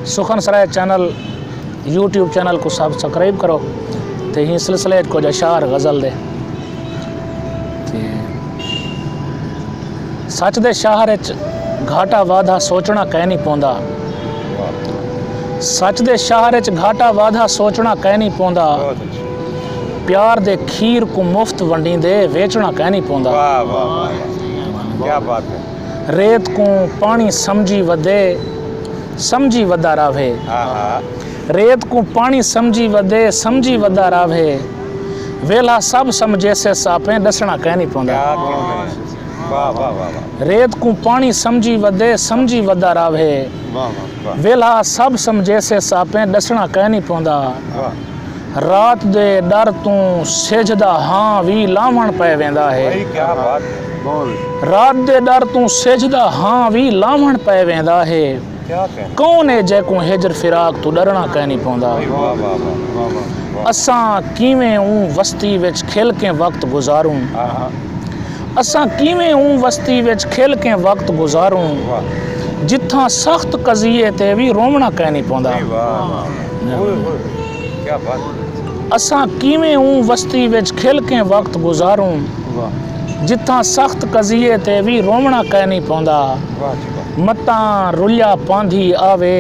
सुखन सराय channel YouTube channel को subscribe करो तो ही सिलसिले कुछ अशार गज़ल दे सच दे शहर घाटा वाधा सोचना कह नहीं पौंदा। सच दे शहर घाटा वाधा सोचना कह नहीं पौंदा। प्यार दे खीर को मुफ्त वंडी दे वेचना कह नहीं पौंदा। क्या बात है। रेत को पानी समझी वदे समझी वदा रावे। रेत को पानी समझी वदे समझी वदा रावे। वेला सब समझे से सापें दसना कह नहीं पौंदा। रेत को पानी समझी वदे समझी वदा रावे। वेला सब समझे से सापें दसना कह नहीं पौंदा। रात दे डर तू सेजदा हाँ भी लावण पै वेंदा है। रात दे डर तू सेजदा हाँ भी लावण पै वेंदा है। कौन है जैको हिजर फिराक तू डरना कह नहीं पौंदा। असां किवें ऊं वस्ती विच खेल के वक्त गुजारूं। असां किवें ऊं वस्ती विच खेल के वक्त गुजारूं। जिथा सख्त कज़िए ते भी रोवना कह नहीं पौंदा। असां किवें ऊं वस्ती विच खेल के वक्त गुजारूं। जिथा सख्त कज़िए ते भी रोवना कह नहीं पौंदा। मता रुलिया पांधी आवे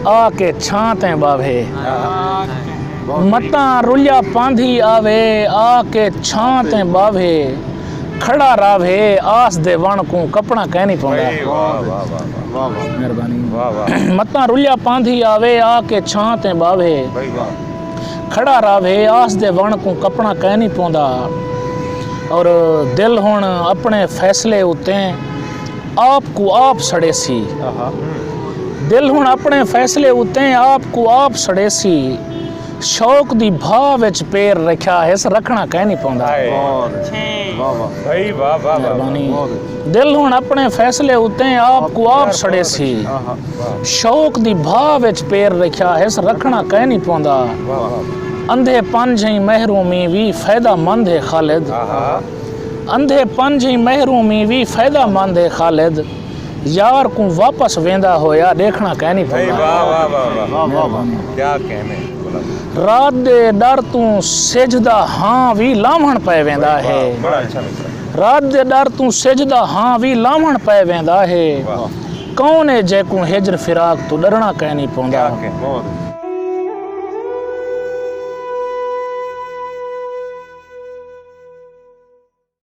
आके छां ते बावे। मता रुलिया पांधी आवे आके छां ते बावे। खड़ा रावे आस दे वण को कपड़ा कह नहीं पौंदा। मेहरबानी। मता रुलिया पांधी आवे आके छां ते बावे। खड़ा रावे आस दे वण को कपड़ा कह नहीं पौंदा। और दिल हुण अपने फैसले उत्ते आपको आप सड़े सी। दिल हुण अपने फैसले उत्ते आपको आप सड़े सी। शौक दी भाव विच पैर रखा है रखना कह नहीं पौंदा। दिल हुण अपने फैसले उत्ते आपको आप सड़े सी। शौक दी भाव विच पैर रखा है रखना कह नहीं पौंदा। अंधे पंज ही महरूमी भी फायदा मंद है खालिद। अंधे पंज ही महरूमी भी फायदा मंद है खालिद। यार को वापस वेंदा होया देखना कह नहीं क्या कहने। रात दे डर तू सेजदा हाँ भी लावण पै वेंदा है। रात दे डर तू सेजदा हाँ भी लावण पै वेंदा है। कौन है जैको हिजर फिराक तू डरना कह नहीं पौंदा।